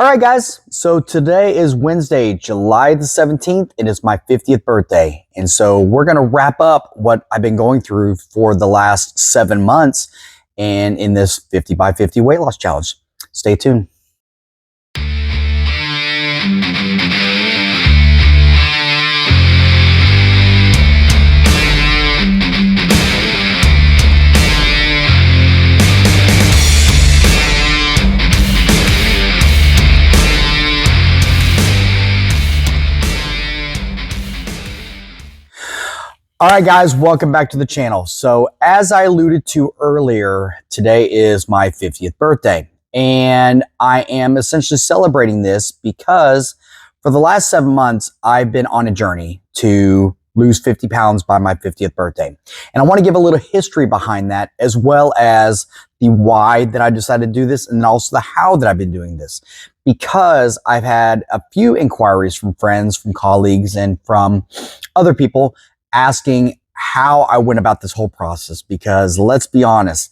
All right, guys. So today is Wednesday, July the 17th. It is my 50th birthday. And so we're going to wrap up what I've been going through for the last 7 months and in this 50 by 50 weight loss challenge. Stay tuned. All right, guys, welcome back to the channel. So as I alluded to earlier, today is my 50th birthday, and I am essentially celebrating this because for the last 7 months, I've been on a journey to lose 50 pounds by my 50th birthday. And I want to give a little history behind that, as well as the why that I decided to do this, and also the how that I've been doing this. Because I've had a few inquiries from friends, from colleagues, and from other people asking how I went about this whole process. Because let's be honest,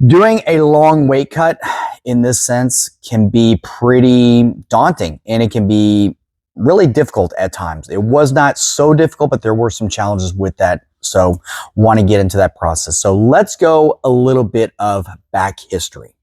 doing a long weight cut in this sense can be pretty daunting, and it can be really difficult at times. It was not so difficult, but there were some challenges with that. So want to get into that process. So let's go a little bit of back history.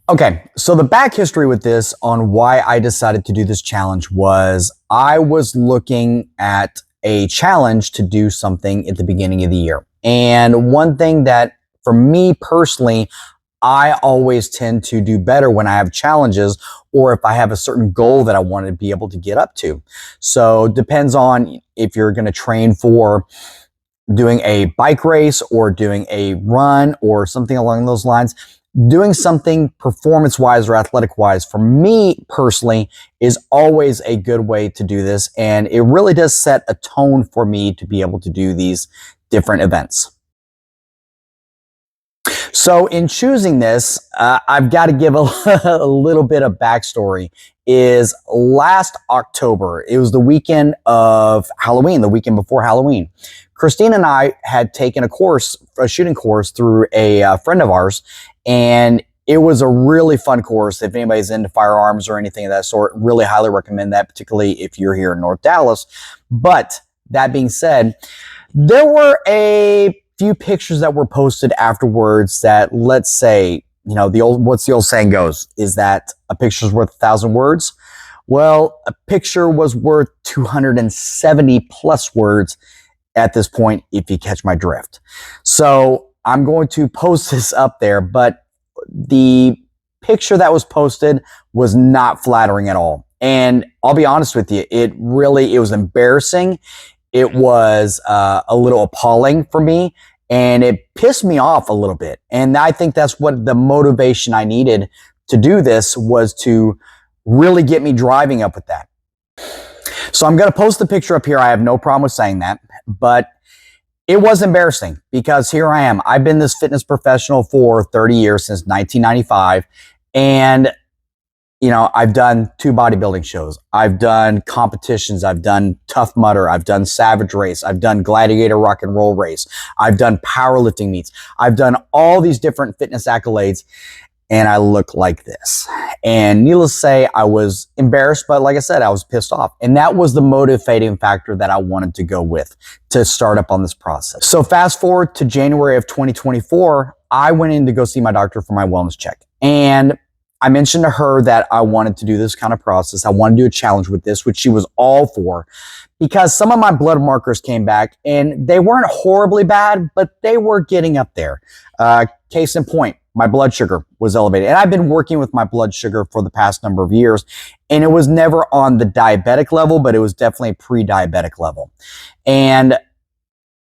Okay, so the back history with this on why I decided to do this challenge was I was looking at a challenge to do something at the beginning of the year. And one thing that for me personally, I always tend to do better when I have challenges or if I have a certain goal that I want to be able to get up to. So it depends on if you're going to train for doing a bike race or doing a run or something along those lines. Doing something performance-wise or athletic-wise, for me personally, is always a good way to do this. And it really does set a tone for me to be able to do these different events. So in choosing this, I've got to give a little bit of backstory. Is last October, it was the weekend of Halloween, the weekend before Halloween. Christine and I had taken a shooting course through a friend of ours, and it was a really fun course. If anybody's into firearms or anything of that sort, really highly recommend that, particularly if you're here in North Dallas. But that being said, there were a few pictures that were posted afterwards that, let's say, you know, what's the old saying goes, is that a picture's worth 1,000 words. Well, a picture was worth 270 plus words at this point, if you catch my drift. So I'm going to post this up there, but the picture that was posted was not flattering at all. And I'll be honest with you, it was embarrassing. It was a little appalling for me, and it pissed me off a little bit. And I think that's what the motivation I needed to do this was, to really get me driving up with that. So I'm going to post the picture up here. I have no problem with saying that, but it was embarrassing because here I am. I've been this fitness professional for 30 years, since 1995. And, you know, I've done 2 bodybuilding shows. I've done competitions. I've done Tough Mudder. I've done Savage Race. I've done Gladiator Rock and Roll Race. I've done powerlifting meets. I've done all these different fitness accolades, and I look like this. And needless to say, I was embarrassed, but like I said, I was pissed off. And that was the motivating factor that I wanted to go with to start up on this process. So fast forward to January of 2024, I went in to go see my doctor for my wellness check. And I mentioned to her that I wanted to do this kind of process. I wanted to do a challenge with this, which she was all for, because some of my blood markers came back and they weren't horribly bad, but they were getting up there. Case in point, my blood sugar was elevated. And I've been working with my blood sugar for the past number of years, and it was never on the diabetic level, but it was definitely pre-diabetic level. And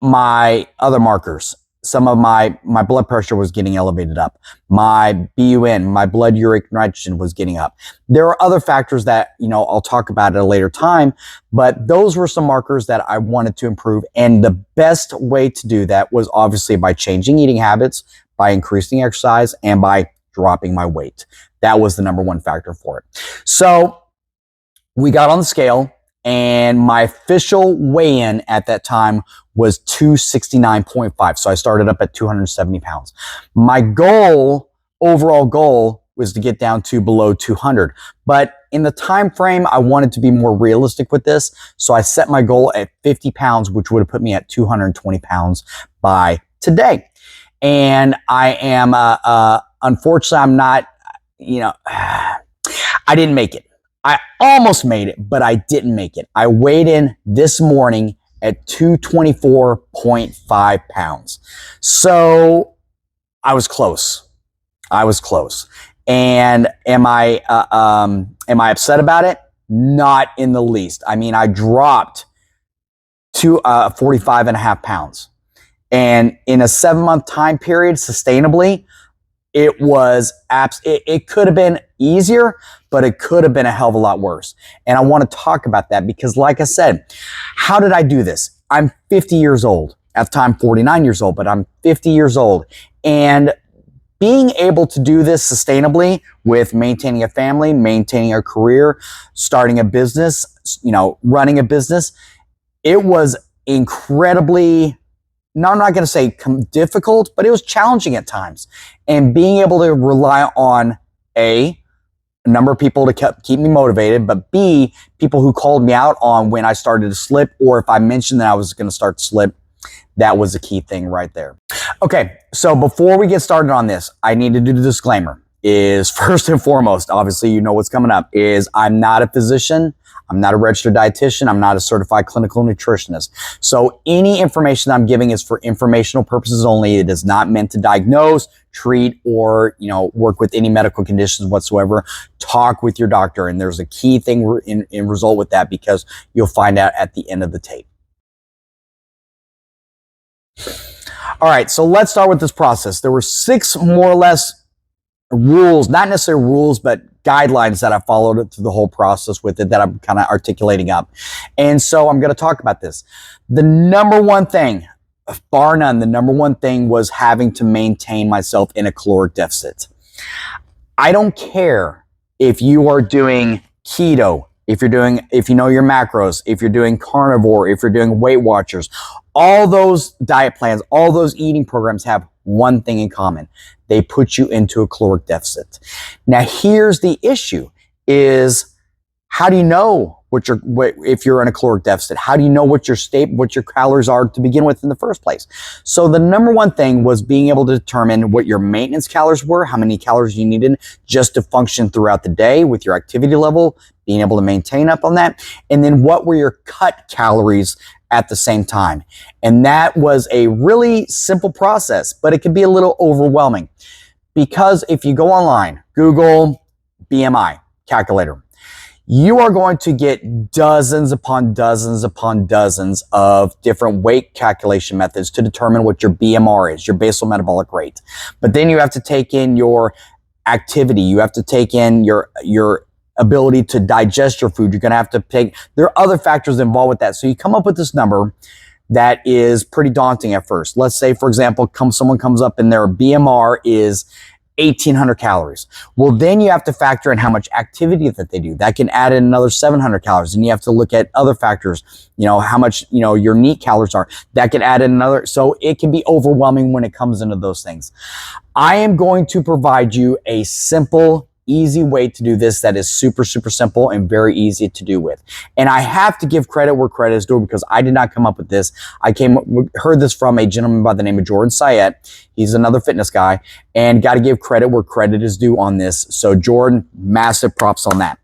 my other markers, some of my blood pressure was getting elevated up. My BUN, my blood uric nitrogen, was getting up. There are other factors that, you know, I'll talk about at a later time, but those were some markers that I wanted to improve. And the best way to do that was obviously by changing eating habits, by increasing exercise, and by dropping my weight. That was the number one factor for it. So we got on the scale, and my official weigh-in at that time was 269.5. So I started up at 270 pounds. My goal overall goal was to get down to below 200. But in the time frame, I wanted to be more realistic with this. So I set my goal at 50 pounds, which would have put me at 220 pounds by today. And I am, unfortunately, I'm not, I didn't make it. I almost made it, but I didn't make it. I weighed in this morning at 224.5 pounds. So I was close. And am I upset about it? Not in the least. I mean, I dropped to 45 and a half pounds. And in a 7-month time period, sustainably, it was it could have been easier, but it could have been a hell of a lot worse. And I want to talk about that because, like I said, how did I do this? I'm 50 years old. At the time, 49 years old, but I'm 50 years old. And being able to do this sustainably with maintaining a family, maintaining a career, starting a business, running a business, it was incredibly, no, I'm not going to say difficult, but it was challenging at times. And being able to rely on a number of people to keep me motivated, but B, people who called me out on when I started to slip, or if I mentioned that I was going to start to slip, that was a key thing right there. Okay, so before we get started on this, I need to do the disclaimer. Is first and foremost, obviously you know what's coming up, is I'm not a physician, I'm not a registered dietitian, I'm not a certified clinical nutritionist. So any information I'm giving is for informational purposes only. It is not meant to diagnose, treat, or work with any medical conditions whatsoever. Talk with your doctor, and there's a key thing in result with that, because you'll find out at the end of the tape. All right, so let's start with this process. There were 6 more or less rules, not necessarily rules, but guidelines that I followed through the whole process with it that I'm kind of articulating up. And so I'm going to talk about this. The number one thing, bar none, the number one thing was having to maintain myself in a caloric deficit. I don't care if you are doing keto, if you know your macros, if you're doing carnivore, if you're doing Weight Watchers. All those diet plans, all those eating programs have one thing in common. They put you into a caloric deficit. Now, here's the issue is, how do you know if you're in a caloric deficit? How do you know what your calories are to begin with in the first place? So the number one thing was being able to determine what your maintenance calories were, how many calories you needed just to function throughout the day with your activity level, being able to maintain up on that, and then what were your cut calories at the same time. And that was a really simple process, but it can be a little overwhelming, because if you go online, Google BMI calculator, you are going to get dozens upon dozens upon dozens of different weight calculation methods to determine what your BMR is, your basal metabolic rate. But then you have to take in your activity. You have to take in your ability to digest your food. You're going to have to there are other factors involved with that. So you come up with this number that is pretty daunting at first. Let's say, for example, someone comes up and their BMR is 1,800 calories. Well, then you have to factor in how much activity that they do. That can add in another 700 calories. And you have to look at other factors, how much, your neat calories are. That can add in another. So it can be overwhelming when it comes into those things. I am going to provide you a simple, easy way to do this that is super, super simple and very easy to do with. And I have to give credit where credit is due, because I did not come up with this. I heard this from a gentleman by the name of Jordan Syatt. He's another fitness guy, and got to give credit where credit is due on this. So Jordan, massive props on that.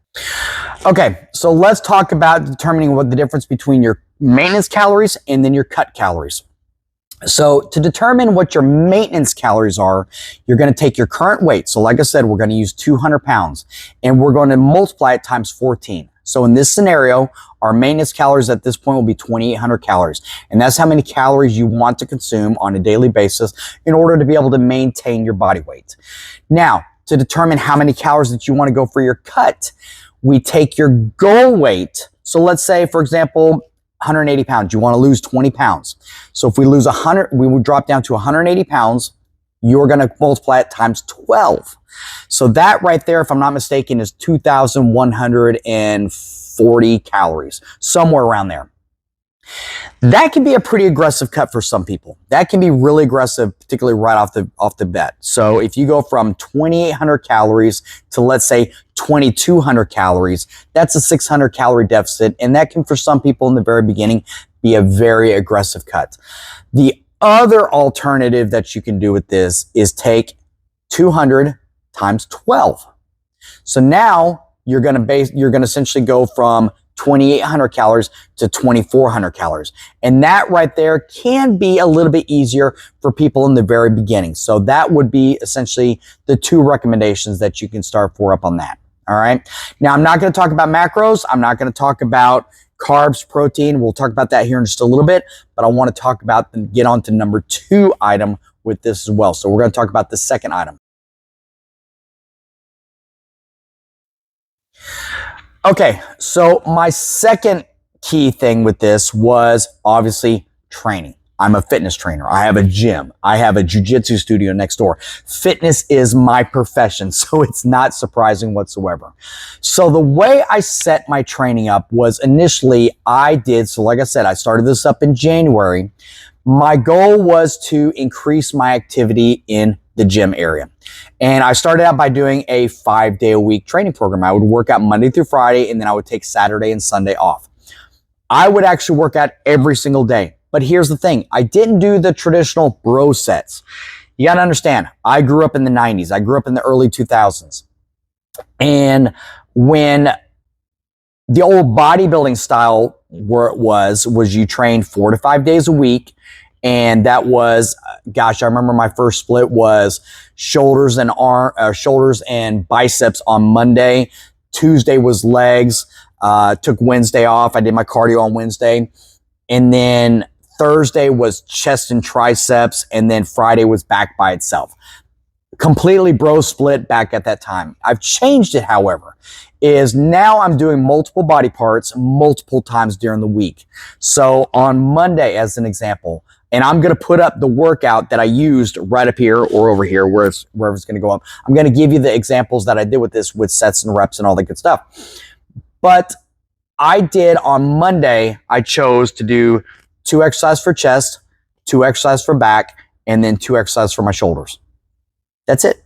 Okay, so let's talk about determining what the difference between your maintenance calories and then your cut calories. So to determine what your maintenance calories are, you're going to take your current weight. So like I said, we're going to use 200 pounds, and we're going to multiply it times 14. So in this scenario, our maintenance calories at this point will be 2,800 calories. And that's how many calories you want to consume on a daily basis in order to be able to maintain your body weight. Now, to determine how many calories that you want to go for your cut, we take your goal weight. So let's say, for example, 180 pounds, you want to lose 20 pounds. So if we lose 100, we would drop down to 180 pounds, you're going to multiply it times 12. So that right there, if I'm not mistaken, is 2,140 calories, somewhere around there. That can be a pretty aggressive cut for some people. That can be really aggressive, particularly right off the bat. So if you go from 2,800 calories to, let's say, 2,200 calories, that's a 600 calorie deficit. And that can, for some people in the very beginning, be a very aggressive cut. The other alternative that you can do with this is take 200 times 12. So now you're going to essentially go from 2,800 calories to 2,400 calories. And that right there can be a little bit easier for people in the very beginning. So that would be essentially the two recommendations that you can start for up on that. All right. Now, I'm not going to talk about macros. I'm not going to talk about carbs, protein. We'll talk about that here in just a little bit, but I want to talk about and get on to number 2 item with this as well. So we're going to talk about the second item. Okay, so my second key thing with this was obviously training. I'm a fitness trainer. I have a gym. I have a jiu-jitsu studio next door. Fitness is my profession, so it's not surprising whatsoever. So the way I set my training up was initially so like I said, I started this up in January. My goal was to increase my activity in the gym area. And I started out by doing a 5-day-a-week training program. I would work out Monday through Friday, and then I would take Saturday and Sunday off. I would actually work out every single day. But here's the thing. I didn't do the traditional bro sets. You got to understand, I grew up in the 90s. I grew up in the early 2000s. And when the old bodybuilding style where it was you trained 4 to 5 days a week. And that was, I remember my first split was shoulders and biceps on Monday. Tuesday was legs. Took Wednesday off. I did my cardio on Wednesday. And then Thursday was chest and triceps. And then Friday was back by itself. Completely bro split back at that time. I've changed it, however, is now I'm doing multiple body parts multiple times during the week. So on Monday, as an example, and I'm going to put up the workout that I used right up here or over here, wherever it's going to go up. I'm going to give you the examples that I did with this, with sets and reps and all that good stuff. But I did on Monday, I chose to do 2 exercises for chest, 2 exercises for back, and then 2 exercises for my shoulders. That's it.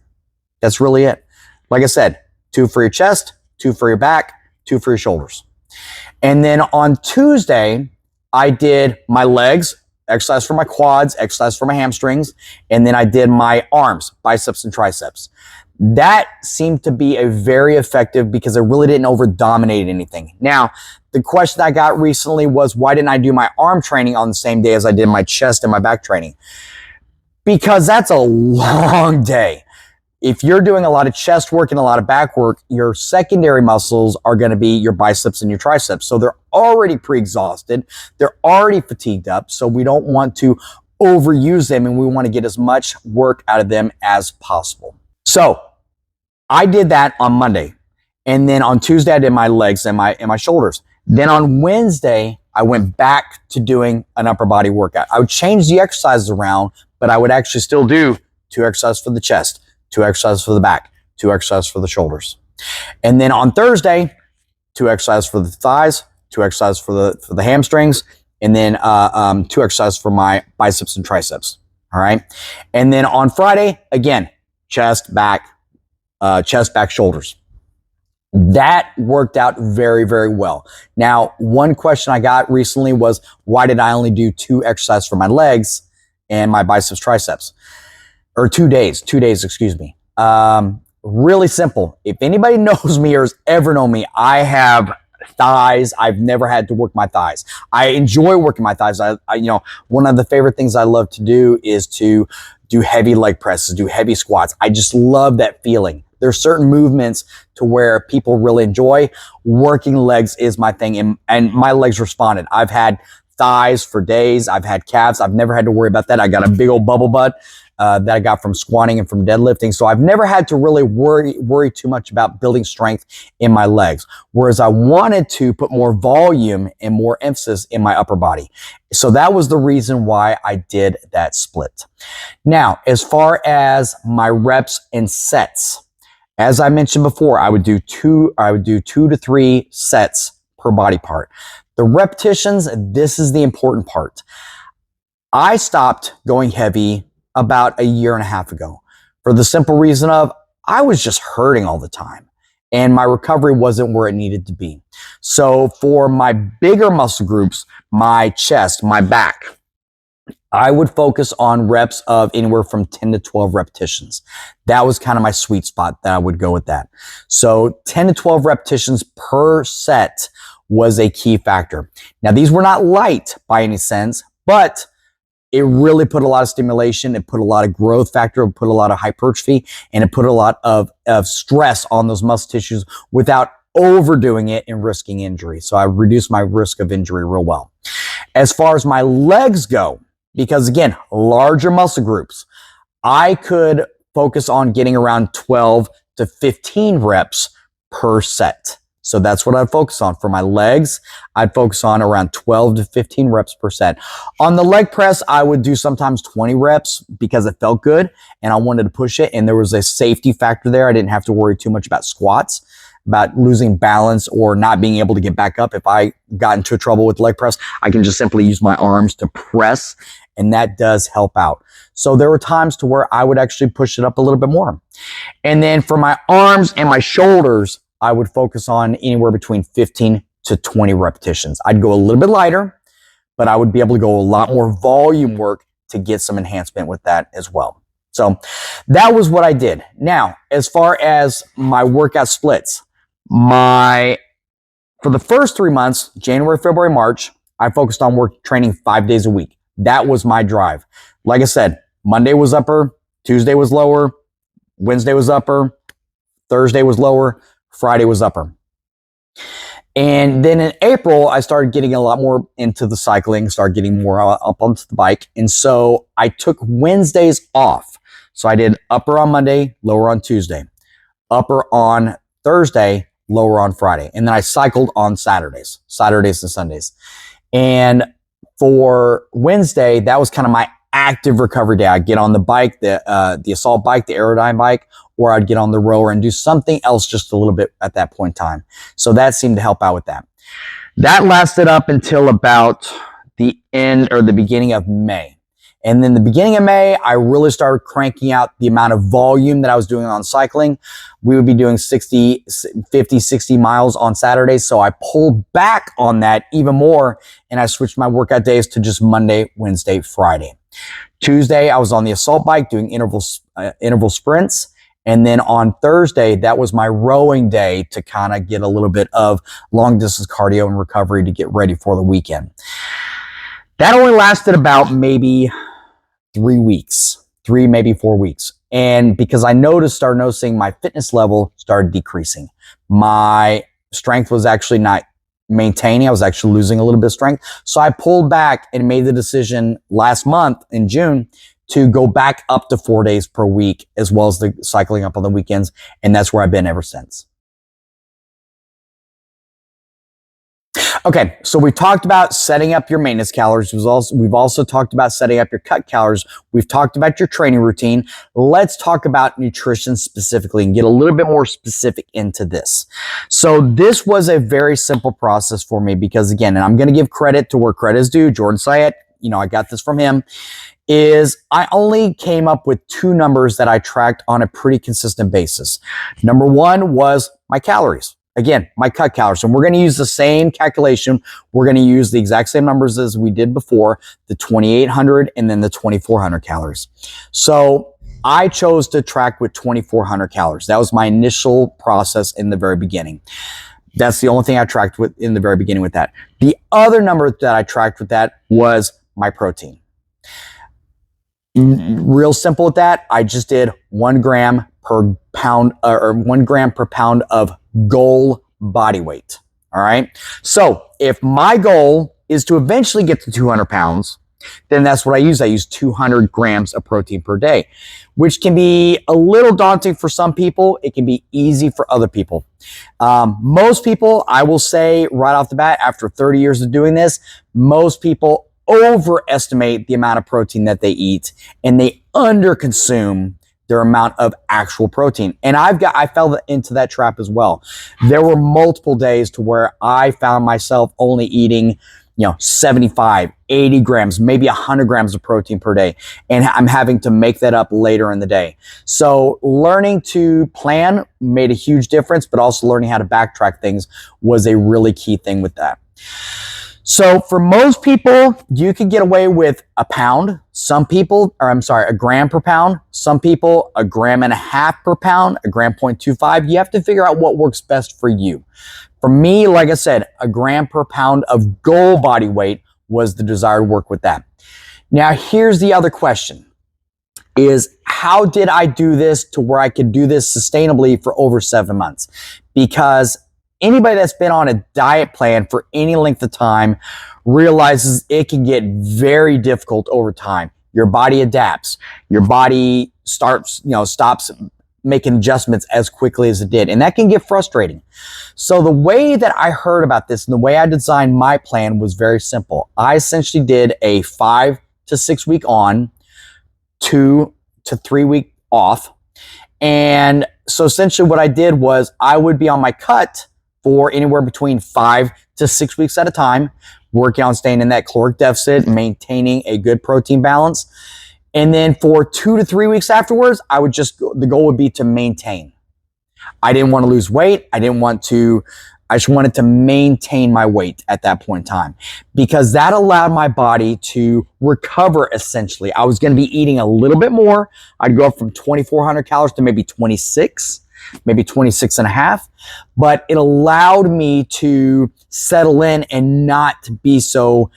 That's really it. Like I said, 2 for your chest, 2 for your back, 2 for your shoulders. And then on Tuesday, I did my legs, exercise for my quads, exercise for my hamstrings, and then I did my arms, biceps and triceps. That seemed to be a very effective because I really didn't over-dominate anything. Now, the question I got recently was, why didn't I do my arm training on the same day as I did my chest and my back training? Because that's a long day. If you're doing a lot of chest work and a lot of back work, your secondary muscles are going to be your biceps and your triceps. So they're already pre-exhausted. They're already fatigued up. So we don't want to overuse them, and we want to get as much work out of them as possible. So I did that on Monday. And then on Tuesday, I did my legs and my shoulders. Then on Wednesday, I went back to doing an upper body workout. I would change the exercises around, but I would actually still do 2 exercises for the chest, 2 exercises for the back, 2 exercises for the shoulders. And then on Thursday, 2 exercises for the thighs, 2 exercises for the hamstrings, and then 2 exercises for my biceps and triceps. All right. And then on Friday, again, chest, back, shoulders. That worked out very, very well. Now, one question I got recently was, why did I only do 2 exercises for my legs and my biceps, triceps? Or 2 days, excuse me. Really simple. If anybody knows me or has ever known me, I have thighs. I've never had to work my thighs. I enjoy working my thighs. I one of the favorite things I love to do is to do heavy leg presses, do heavy squats. I just love that feeling. There's certain movements to where people really enjoy. Working legs is my thing, and my legs responded. I've had thighs for days. I've had calves. I've never had to worry about that. I got a big old bubble butt that I got from squatting and from deadlifting. So I've never had to really worry too much about building strength in my legs. Whereas I wanted to put more volume and more emphasis in my upper body. So that was the reason why I did that split. Now, as far as my reps and sets, as I mentioned before, I would do 2 to 3 sets per body part. The repetitions, this is the important part. I stopped going heavy about a year and a half ago for the simple reason of I was just hurting all the time and my recovery wasn't where it needed to be. So for my bigger muscle groups, my chest, my back, I would focus on reps of anywhere from 10 to 12 repetitions. That was kind of my sweet spot that I would go with that. So 10 to 12 repetitions per set was a key factor. Now, these were not light by any sense, but it really put a lot of stimulation. It put a lot of growth factor. It put a lot of hypertrophy, and it put a lot of stress on those muscle tissues without overdoing it and risking injury. So I reduced my risk of injury real well. As far as my legs go, because again, larger muscle groups, I could focus on getting around 12 to 15 reps per set. So that's what I'd focus on. For my legs, I'd focus on around 12 to 15 reps per set. On the leg press, I would do sometimes 20 reps because it felt good and I wanted to push it. And there was a safety factor there. I didn't have to worry too much about squats, about losing balance or not being able to get back up. If I got into trouble with leg press, I can just simply use my arms to press, and that does help out. So there were times to where I would actually push it up a little bit more. And then for my arms and my shoulders, I would focus on anywhere between 15 to 20 repetitions. I'd go a little bit lighter, but I would be able to go a lot more volume work to get some enhancement with that as well. So that was what I did. Now, as far as my workout splits, for the first 3 months, January, February, March, I focused on training 5 days a week. That was my drive. Like I said, Monday was upper, Tuesday was lower, Wednesday was upper, Thursday was lower, Friday was upper. And then in April, I started getting a lot more into the cycling, started getting more up onto the bike. And so I took Wednesdays off. So I did upper on Monday, lower on Tuesday, upper on Thursday, lower on Friday. And then I cycled on Saturdays and Sundays. And for Wednesday, that was kind of my active recovery day. I'd get on the bike, the assault bike, the Aerodyne bike, or I'd get on the rower and do something else just a little bit at that point in time. So that seemed to help out with that. That lasted up until about the end or the beginning of May. And then the beginning of May, I really started cranking out the amount of volume that I was doing on cycling. We would be doing 50, 60 miles on Saturdays. So I pulled back on that even more. And I switched my workout days to just Monday, Wednesday, Friday. Tuesday, I was on the assault bike doing interval sprints. And then on Thursday, that was my rowing day to kind of get a little bit of long distance cardio and recovery to get ready for the weekend. That only lasted about maybe 3 weeks, maybe 4 weeks. And because I started noticing my fitness level started decreasing. My strength was actually not maintaining. I was actually losing a little bit of strength. So I pulled back and made the decision last month in June to go back up to 4 days per week, as well as the cycling up on the weekends. And that's where I've been ever since. Okay, so we talked about setting up your maintenance calories. We've also talked about setting up your cut calories. We've talked about your training routine. Let's talk about nutrition specifically and get a little bit more specific into this. So this was a very simple process for me because, again, and I'm going to give credit to where credit is due. Jordan Syatt, I got this from him, is I only came up with 2 numbers that I tracked on a pretty consistent basis. Number 1 was my calories. Again, my cut calories. And we're going to use the same calculation. We're going to use the exact same numbers as we did before, the 2,800 and then the 2,400 calories. So I chose to track with 2,400 calories. That was my initial process in the very beginning. That's the only thing I tracked with in the very beginning with that. The other number that I tracked with that was my protein. Real simple with that. I just did 1 gram per pound or 1 gram per pound of goal body weight. All right. So if my goal is to eventually get to 200 pounds, then that's what I use. I use 200 grams of protein per day, which can be a little daunting for some people. It can be easy for other people. Most people, I will say right off the bat, after 30 years of doing this, most people overestimate the amount of protein that they eat and they underconsume their amount of actual protein. And I fell into that trap as well. There were multiple days to where I found myself only eating, 75, 80 grams, maybe 100 grams of protein per day. And I'm having to make that up later in the day. So learning to plan made a huge difference, but also learning how to backtrack things was a really key thing with that. So for most people, you can get away with a gram per pound. Some people, 1.5 grams per pound, 1.25 grams. You have to figure out what works best for you. For me, like I said, 1 gram per pound of goal body weight was the desired work with that. Now, here's the other question is, how did I do this to where I could do this sustainably for over 7 months? Because anybody that's been on a diet plan for any length of time realizes it can get very difficult over time. Your body adapts. Your body stops making adjustments as quickly as it did. And that can get frustrating. So the way that I heard about this and the way I designed my plan was very simple. I essentially did a 5 to 6 week on, 2 to 3 week off. And so essentially what I did was I would be on my cut for anywhere between 5 to 6 weeks at a time, working on staying in that caloric deficit, maintaining a good protein balance. And then for 2 to 3 weeks afterwards, the goal would be to maintain. I didn't want to lose weight. I just wanted to maintain my weight at that point in time, because that allowed my body to recover essentially. I was going to be eating a little bit more. I'd go up from 2,400 calories to maybe 26, maybe 26 and a half, but it allowed me to settle in and not be so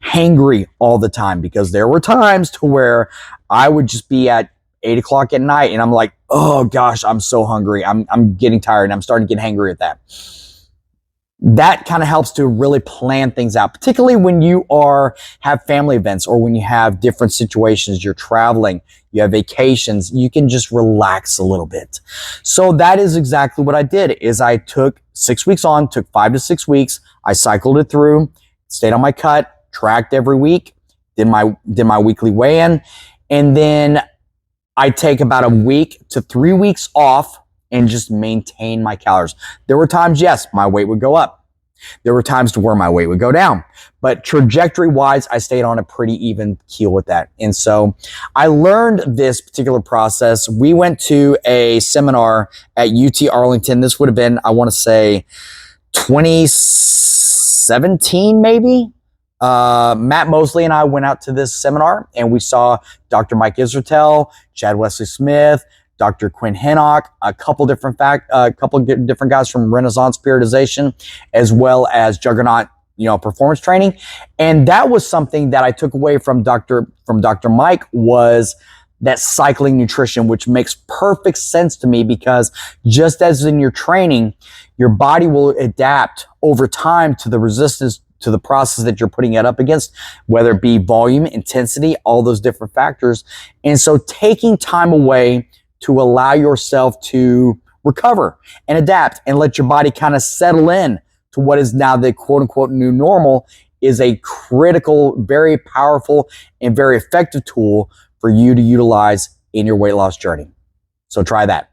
hangry all the time, because there were times to where I would just be at 8 o'clock at night and I'm like, oh gosh, I'm so hungry. I'm getting tired and I'm starting to get hangry at that. That kind of helps to really plan things out, particularly when you have family events or when you have different situations, you're traveling, you have vacations, you can just relax a little bit. So that is exactly what I did. Is I took 6 weeks on, took 5 to 6 weeks. I cycled it through, stayed on my cut, tracked every week, did my weekly weigh-in, and then I take about a week to 3 weeks off and just maintain my calories. There were times, yes, my weight would go up. There were times to where my weight would go down. But trajectory-wise, I stayed on a pretty even keel with that. And so I learned this particular process. We went to a seminar at UT Arlington. This would have been, I want to say, 2017 maybe. Matt Mosley and I went out to this seminar and we saw Dr. Mike Israetel, Chad Wesley Smith, Dr. Quinn Hinnock, a couple different guys from Renaissance Periodization, as well as Juggernaut, performance training. And that was something that I took away from Dr. Mike, was that cycling nutrition, which makes perfect sense to me, because just as in your training, your body will adapt over time to the resistance to the process that you're putting it up against, whether it be volume, intensity, all those different factors. And so taking time away to allow yourself to recover and adapt and let your body kind of settle in to what is now the quote unquote new normal is a critical, very powerful, and very effective tool for you to utilize in your weight loss journey. So try that.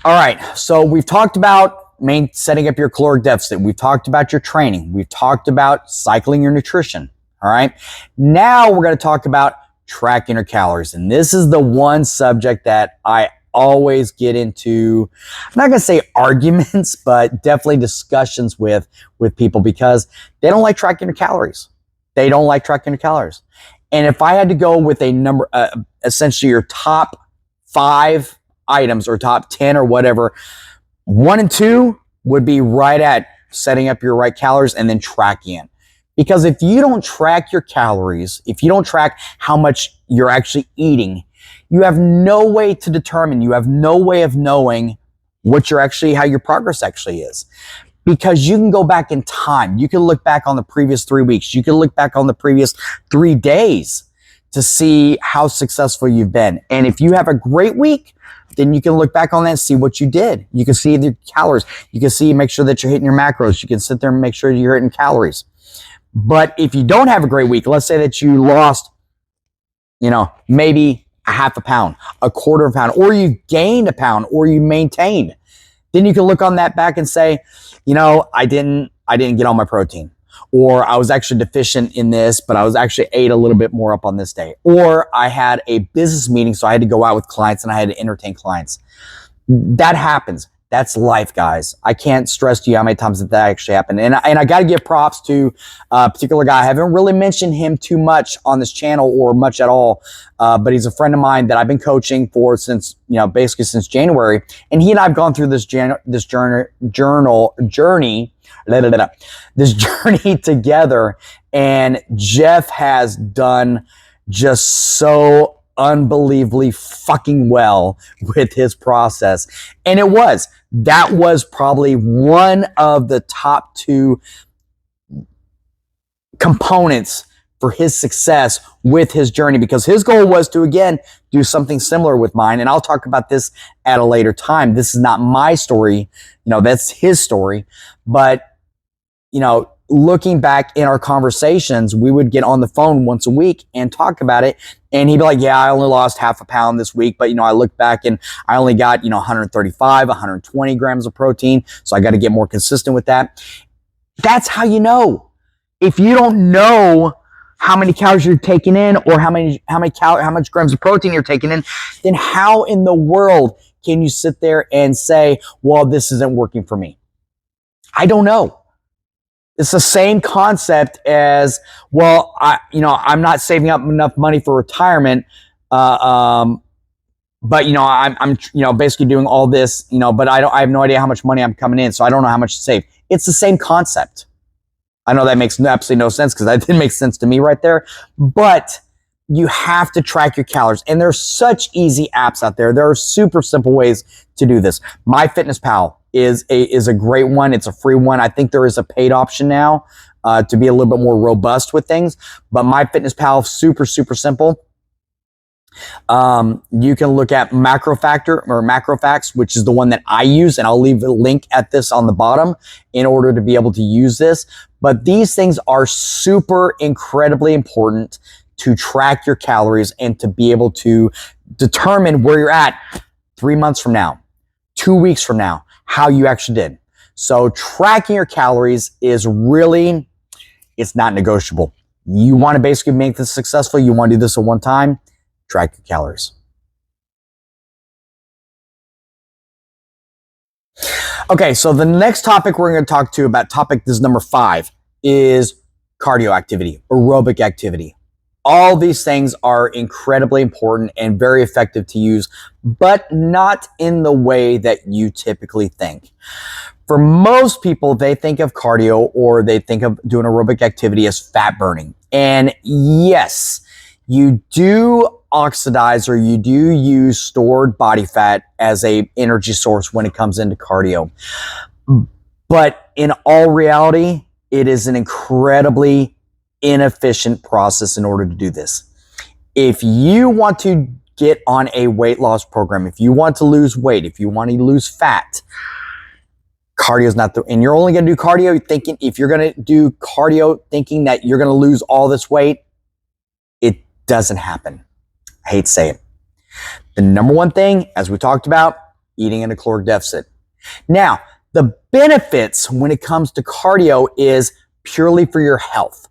All right. So we've talked about setting up your caloric deficit. We've talked about your training. We've talked about cycling your nutrition. All right. Now we're going to talk about tracking your calories. And this is the one subject that I always get into, I'm not going to say arguments, but definitely discussions with people, because they don't like tracking your calories. They don't like tracking your calories. And if I had to go with a number, essentially your top 5 items or top 10 or whatever, 1 and 2 would be right at setting up your right calories and then tracking it. Because if you don't track your calories, if you don't track how much you're actually eating, you have no way to determine, you have no way of knowing how your progress actually is. Because you can go back in time. You can look back on the previous 3 weeks. You can look back on the previous 3 days to see how successful you've been. And if you have a great week, then you can look back on that and see what you did. You can see the calories. You can make sure that you're hitting your macros. You can sit there and make sure you're hitting calories. But if you don't have a great week, let's say that you lost maybe a half a pound, a quarter of a pound, or you gained a pound, or you maintained. Then you can look on that back and say, I didn't get all my protein, or I was actually deficient in this, but I was actually ate a little bit more up on this day, or I had a business meeting, so I had to go out with clients and I had to entertain clients. That happens. That's life, guys. I can't stress to you how many times that actually happened. And I got to give props to a particular guy. I haven't really mentioned him too much on this channel or much at all, but he's a friend of mine that I've been coaching for since, basically since January. And he and I have gone through this journey together. And Jeff has done just so unbelievably fucking well with his process. And that was probably one of the top 2 components for his success with his journey, because his goal was to, again, do something similar with mine. And I'll talk about this at a later time. This is not my story. That's his story. But, looking back in our conversations, we would get on the phone once a week and talk about it. And he'd be like, yeah, I only lost half a pound this week, but I look back and I only got, 135, 120 grams of protein. So I got to get more consistent with that. That's how you know. If you don't know how many calories you're taking in, or how much grams of protein you're taking in, then how in the world can you sit there and say, well, this isn't working for me? I don't know. It's the same concept as, well, I'm not saving up enough money for retirement, but I'm basically doing all this, but I have no idea how much money I'm coming in, so I don't know how much to save. It's the same concept. I know that makes absolutely no sense, because that didn't make sense to me right there, but you have to track your calories, and there's such easy apps out there. There are super simple ways to do this. MyFitnessPal is a great one. It's a free one. I think there is a paid option now to be a little bit more robust with things, but MyFitnessPal, super, super simple. You can look at MacroFacts, which is the one that I use, and I'll leave a link at this on the bottom in order to be able to use this. But these things are super incredibly important to track your calories and to be able to determine where you're at 3 months from now, 2 weeks from now, how you actually did. So tracking your calories is really, it's not negotiable. You want to basically make this successful. You want to do this at one time, track your calories. Okay, so the next topic we're going to talk to about, this is number 5, is cardio activity, aerobic activity. All these things are incredibly important and very effective to use, but not in the way that you typically think. For most people, they think of cardio, or they think of doing aerobic activity as fat burning. And yes, you do oxidize, or you do use stored body fat as a energy source when it comes into cardio. But in all reality, it is an incredibly inefficient process in order to do this. If you want to get on a weight loss program, if you want to lose weight, if you want to lose fat, cardio is not and you're only going to do cardio thinking, if you're going to do cardio thinking that you're going to lose all this weight, it doesn't happen. I hate to say it. The number one thing, as we talked about, eating in a caloric deficit. Now, the benefits when it comes to cardio is purely for your health.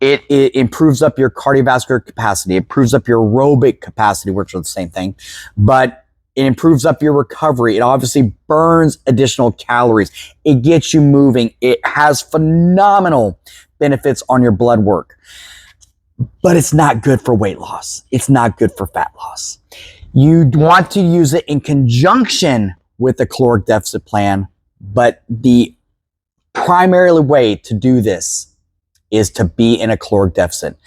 It improves up your cardiovascular capacity. It improves up your aerobic capacity, which are the same thing, but it improves up your recovery. It obviously burns additional calories. It gets you moving. It has phenomenal benefits on your blood work, but it's not good for weight loss. It's not good for fat loss. You want to use it in conjunction with a caloric deficit plan, but the primary way to do this is to be in a caloric deficit.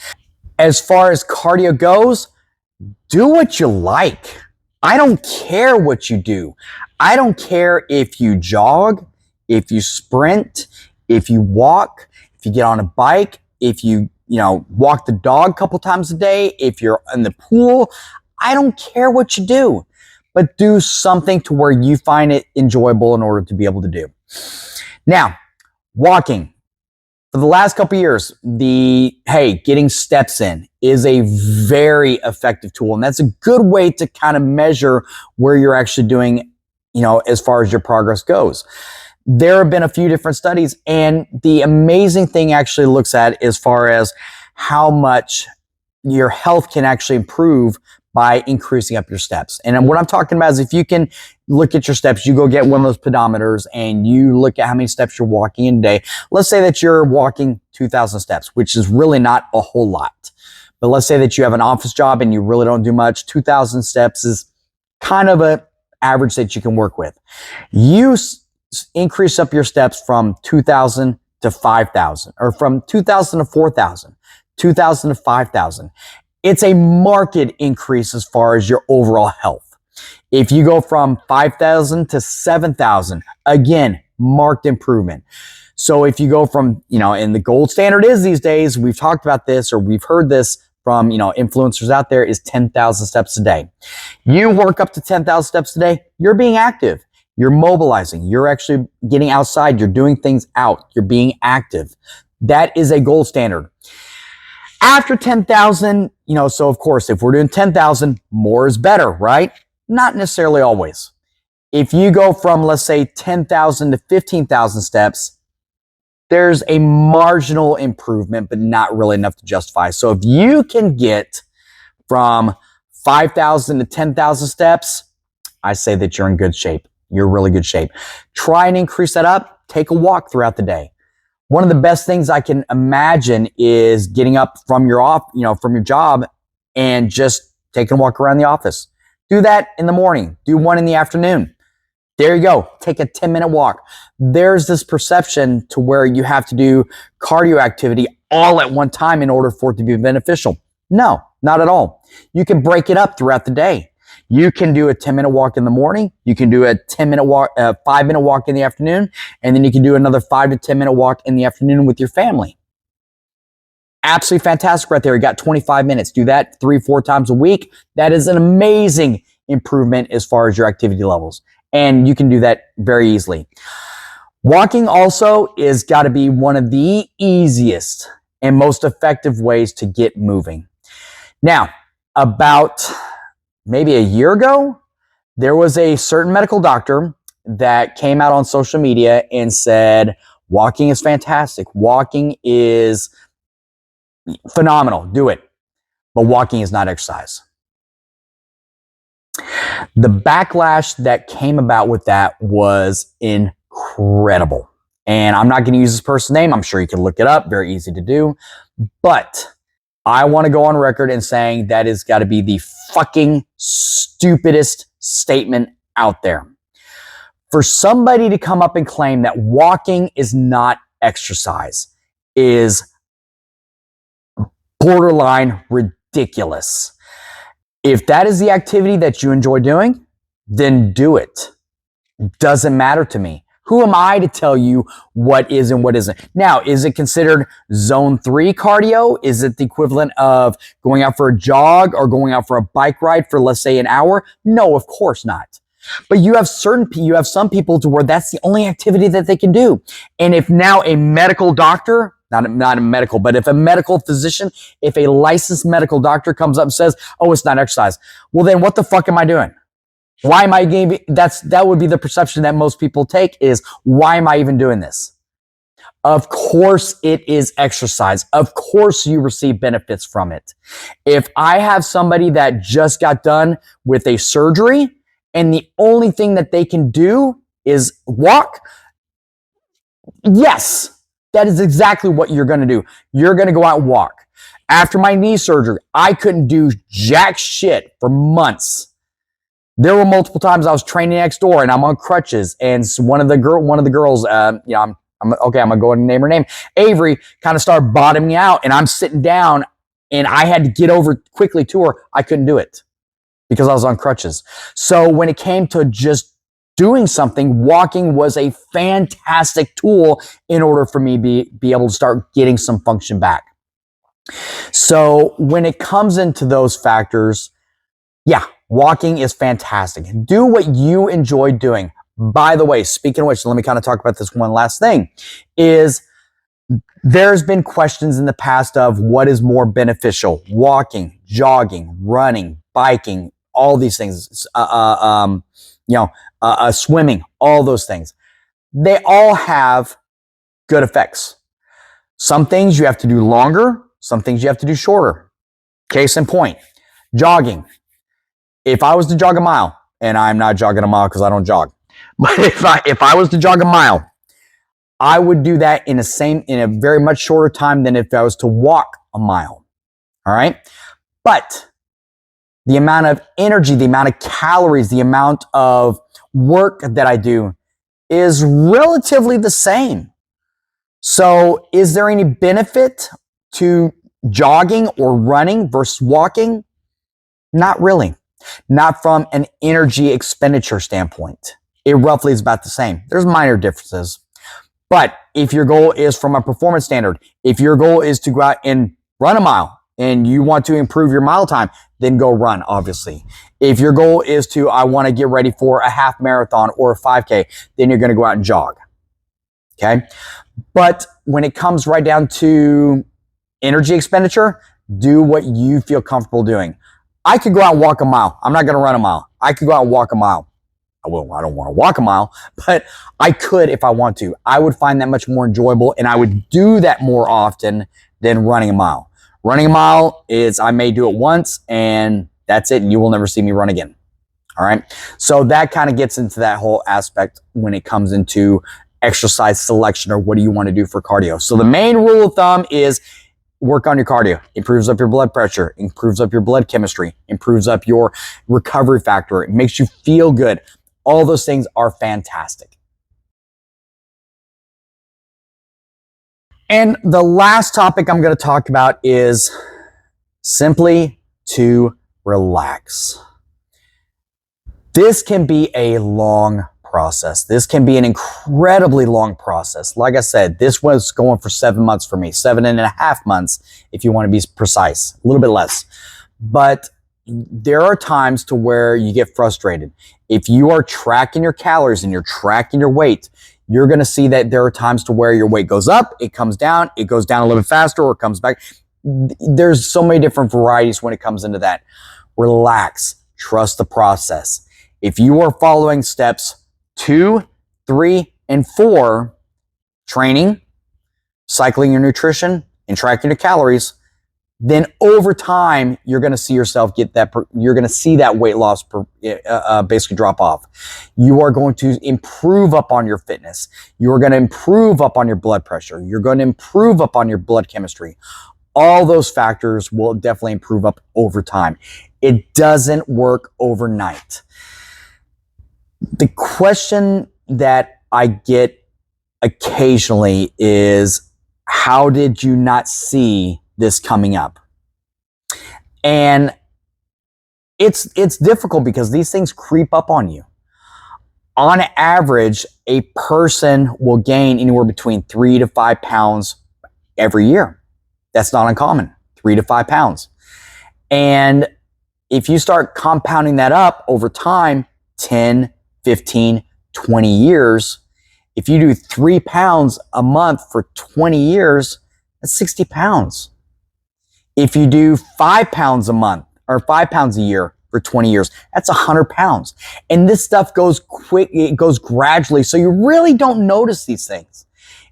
As far as cardio goes, do what you like. I don't care what you do. I don't care if you jog, if you sprint, if you walk, if you get on a bike, if you walk the dog a couple times a day, if you're in the pool. I don't care what you do, but do something to where you find it enjoyable in order to be able to do. Now, walking. For the last couple of years, getting steps in is a very effective tool. And that's a good way to kind of measure where you're actually doing, as far as your progress goes. There have been a few different studies, and the amazing thing actually looks at as far as how much your health can actually improve by increasing up your steps. And what I'm talking about is if you can look at your steps, you go get one of those pedometers and you look at how many steps you're walking in a day. Let's say that you're walking 2,000 steps, which is really not a whole lot. But let's say that you have an office job and you really don't do much. 2,000 steps is kind of an average that you can work with. You increase up your steps from 2,000 to 5,000, or from 2,000 to 4,000, 2,000 to 5,000. It's a marked increase as far as your overall health. If you go from 5,000 to 7,000, again, marked improvement. So if you go from, and the gold standard is these days, we've talked about this or we've heard this from, influencers out there, is 10,000 steps a day. You work up to 10,000 steps a day, you're being active. You're mobilizing. You're actually getting outside. You're doing things out. You're being active. That is a gold standard. After 10,000, so of course, if we're doing 10,000, more is better, right? Not necessarily always. If you go from, let's say, 10,000 to 15,000 steps, there's a marginal improvement, but not really enough to justify. So if you can get from 5,000 to 10,000 steps, I say that you're in good shape. You're in really good shape. Try and increase that up. Take a walk throughout the day. One of the best things I can imagine is getting up from from your job and just taking a walk around the office. Do that in the morning. Do one in the afternoon. There you go. Take a 10-minute walk. There's this perception to where you have to do cardio activity all at one time in order for it to be beneficial. No, not at all. You can break it up throughout the day. You can do a 10-minute walk in the morning. You can do a 10-minute walk, 5-minute walk in the afternoon, and then you can do another 5 to 10-minute walk in the afternoon with your family. Absolutely fantastic right there. You got 25 minutes. Do that 3-4 times a week. That is an amazing improvement as far as your activity levels, and you can do that very easily. Walking also is got to be one of the easiest and most effective ways to get moving. Now, about maybe a year ago, there was a certain medical doctor that came out on social media and said, walking is fantastic. Walking is phenomenal. Do it. But walking is not exercise. The backlash that came about with that was incredible. And I'm not going to use this person's name. I'm sure you can look it up. Very easy to do. But I want to go on record in saying that has got to be the fucking stupidest statement out there. For somebody to come up and claim that walking is not exercise is borderline ridiculous. If that is the activity that you enjoy doing, then do it. Doesn't matter to me. Who am I to tell you what is and what isn't? Now, is it considered zone 3 cardio? Is it the equivalent of going out for a jog or going out for a bike ride for, let's say, an hour? No, of course not. But you have some people to where that's the only activity that they can do. And if now a medical doctor, not a medical, but if a medical physician, if a licensed medical doctor comes up and says, oh, it's not exercise, well, then what the fuck am I doing? Why am I that would be the perception that most people take is, why am I even doing this? Of course it is exercise. Of course you receive benefits from it. If I have somebody that just got done with a surgery and the only thing that they can do is walk, yes, that is exactly what you're going to do. You're going to go out and walk. After my knee surgery, I couldn't do jack shit for months. There were multiple times I was training next door and I'm on crutches, and one of the girls, I'm gonna go and name her name, Avery, kind of started bottoming me out, and I'm sitting down and I had to get over quickly to her. I couldn't do it because I was on crutches. So when it came to just doing something, walking was a fantastic tool in order for me to be able to start getting some function back. So when it comes into those factors, yeah, walking is fantastic. Do what you enjoy doing. By the way, speaking of which, let me kind of talk about this one last thing, is There's been questions in the past of what is more beneficial: walking, jogging, running, biking, all these things, swimming, all those things. They all have good effects. Some things you have to do longer, some things you have to do shorter. Case in point, jogging. If I was to jog a mile, and I'm not jogging a mile because I don't jog, but if I was to jog a mile, I would do that in a very much shorter time than if I was to walk a mile. All right. But the amount of energy, the amount of calories, the amount of work that I do is relatively the same. So is there any benefit to jogging or running versus walking? Not really. Not from an energy expenditure standpoint. It roughly is about the same. There's minor differences. But if your goal is from a performance standard, if your goal is to go out and run a mile and you want to improve your mile time, then go run, obviously. If your goal is to, I want to get ready for a half marathon or a 5K, then you're going to go out and jog. Okay. But when it comes right down to energy expenditure, do what you feel comfortable doing. I could go out and walk a mile. I'm not going to run a mile. I could go out and walk a mile. I don't want to walk a mile, but I could if I want to. I would find that much more enjoyable, and I would do that more often than running a mile. Running a mile is, I may do it once and that's it, and you will never see me run again. All right. So that kind of gets into that whole aspect when it comes into exercise selection or what do you want to do for cardio. So the main rule of thumb is work on your cardio. Improves up your blood pressure, improves up your blood chemistry, improves up your recovery factor. It makes you feel good. All those things are fantastic. And the last topic I'm going to talk about is simply to relax. This can be a long process. This can be an incredibly long process. Like I said, this was going for 7 months for me, 7.5 months if you want to be precise, a little bit less. But there are times to where you get frustrated. If you are tracking your calories and you're tracking your weight, you're going to see that there are times to where your weight goes up, it comes down, it goes down a little bit faster, or it comes back. There's so many different varieties when it comes into that. Relax. Trust the process. If you are following steps 2, 3, and 4, training, cycling your nutrition, and tracking your calories, then over time, you're going to see yourself get that, you're going to see that weight loss basically drop off. You are going to improve up on your fitness. You are going to improve up on your blood pressure. You're going to improve up on your blood chemistry. All those factors will definitely improve up over time. It doesn't work overnight. The question that I get occasionally is, how did you not see this coming up? And it's difficult because these things creep up on you. On average, a person will gain anywhere between 3 to 5 pounds every year. That's not uncommon, 3 to 5 pounds. And if you start compounding that up over time, 10, 15, 20 years, if you do 3 pounds a month for 20 years, that's 60 pounds. If you do 5 pounds a month or 5 pounds a year for 20 years, that's 100 pounds. And this stuff goes quick, it goes gradually. So you really don't notice these things.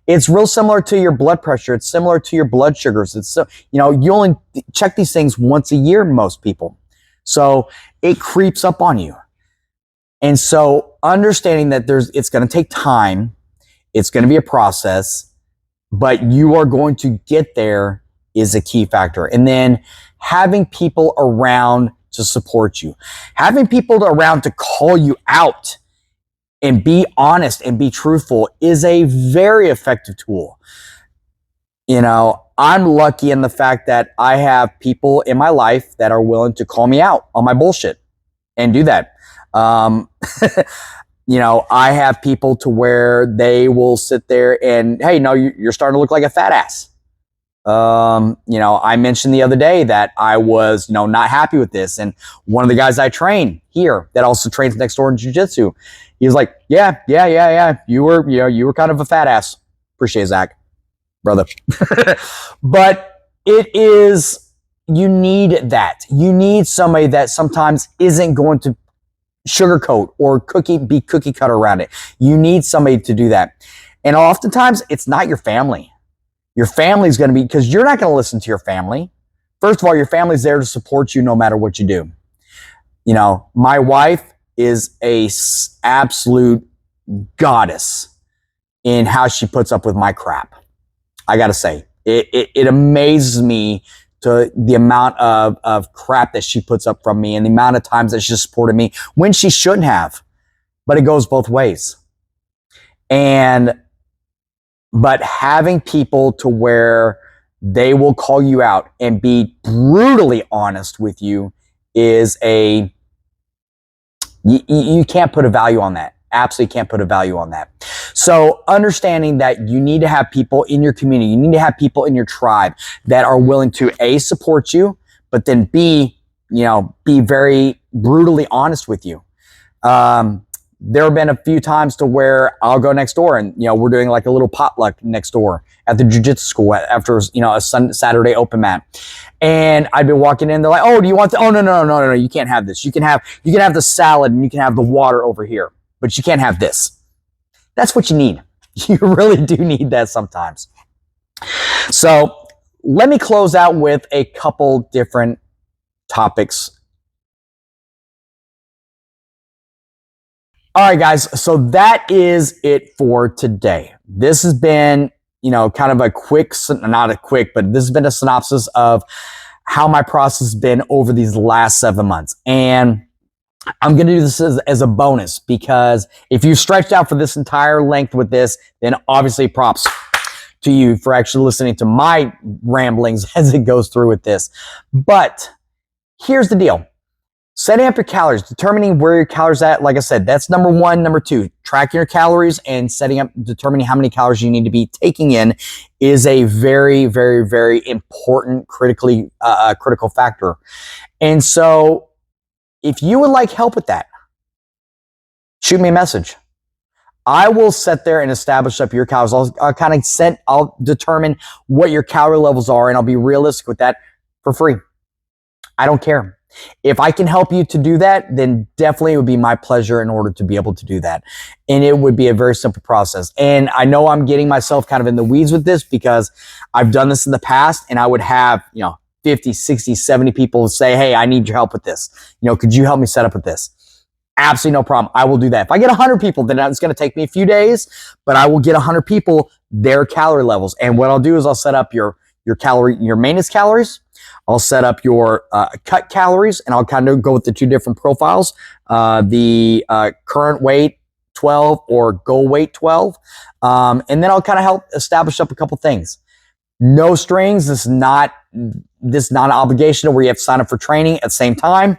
It's real similar to your blood pressure. It's similar to your blood sugars. It's so, you only check these things once a year, most people. So it creeps up on you. And so understanding that it's going to take time, it's going to be a process, but you are going to get there is a key factor. And then having people around to support you, having people around to call you out and be honest and be truthful is a very effective tool. I'm lucky in the fact that I have people in my life that are willing to call me out on my bullshit and do that. I have people to where they will sit there and, hey, no, you're starting to look like a fat ass. I mentioned the other day that I was, not happy with this. And one of the guys I train here that also trains next door in jiu-jitsu, he was like, yeah. You were kind of a fat ass. Appreciate it, Zach. brother. But it is, you need that. You need somebody that sometimes isn't going to sugarcoat or be cookie cutter around it. You need somebody to do that. And oftentimes it's not your family. Your family is going to be, because you're not going to listen to your family. First of all, your family's there to support you no matter what you do. You know, my wife is a absolute goddess in how she puts up with my crap. I got to say, it amazes me to the amount of crap that she puts up from me and the amount of times that she supported me when she shouldn't have. But it goes both ways. But having people to where they will call you out and be brutally honest with you is you can't put a value on that. Absolutely can't put a value on that. So understanding that you need to have people in your community, you need to have people in your tribe that are willing to A, support you, but then B, be very brutally honest with you. There have been a few times to where I'll go next door and, we're doing like a little potluck next door at the jiu-jitsu school after, a Saturday open mat. And I'd be walking in, they're like, oh, do you want oh, no, you can't have this. You can have the salad and you can have the water over here, but you can't have this. That's what you need. You really do need that sometimes. So let me close out with a couple different topics. All right, guys. So that is it for today. This has been, kind of a quick, not a quick, but this has been a synopsis of how my process has been over these last 7 months. And I'm going to do this as a bonus, because if you stretched out for this entire length with this, then obviously props to you for actually listening to my ramblings as it goes through with this. But here's the deal. Setting up your calories, determining where your calories at. Like I said, that's number one. Number two, tracking your calories and determining how many calories you need to be taking in is a very, very, very important, critical factor. And so if you would like help with that, shoot me a message. I will sit there and establish up your calories. I'll determine what your calorie levels are, and I'll be realistic with that for free. I don't care. If I can help you to do that, then definitely it would be my pleasure in order to be able to do that. And it would be a very simple process. And I know I'm getting myself kind of in the weeds with this because I've done this in the past, and I would have, 50, 60, 70 people say, hey, I need your help with this. Could you help me set up with this? Absolutely no problem. I will do that. If I get 100 people, then it's going to take me a few days, but I will get 100 people their calorie levels. And what I'll do is I'll set up your maintenance calories. I'll set up your cut calories, and I'll kind of go with the two different profiles, the current weight 12 or goal weight 12. And then I'll kind of help establish up a couple things. No strings. This is not an obligation where you have to sign up for training at the same time.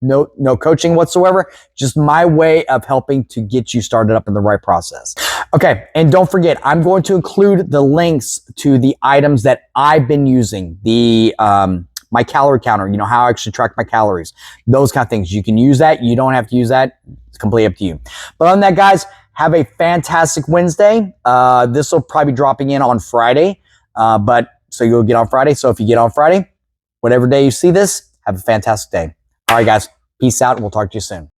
No coaching whatsoever. Just my way of helping to get you started up in the right process. Okay. And don't forget, I'm going to include the links to the items that I've been using, my calorie counter, how I actually track my calories, those kind of things. You can use that. You don't have to use that. It's completely up to you. But other than that, guys, have a fantastic Wednesday. This will probably be dropping in on Friday. So you'll get on Friday. So if you get on Friday, whatever day you see this, have a fantastic day. All right, guys. Peace out. We'll talk to you soon.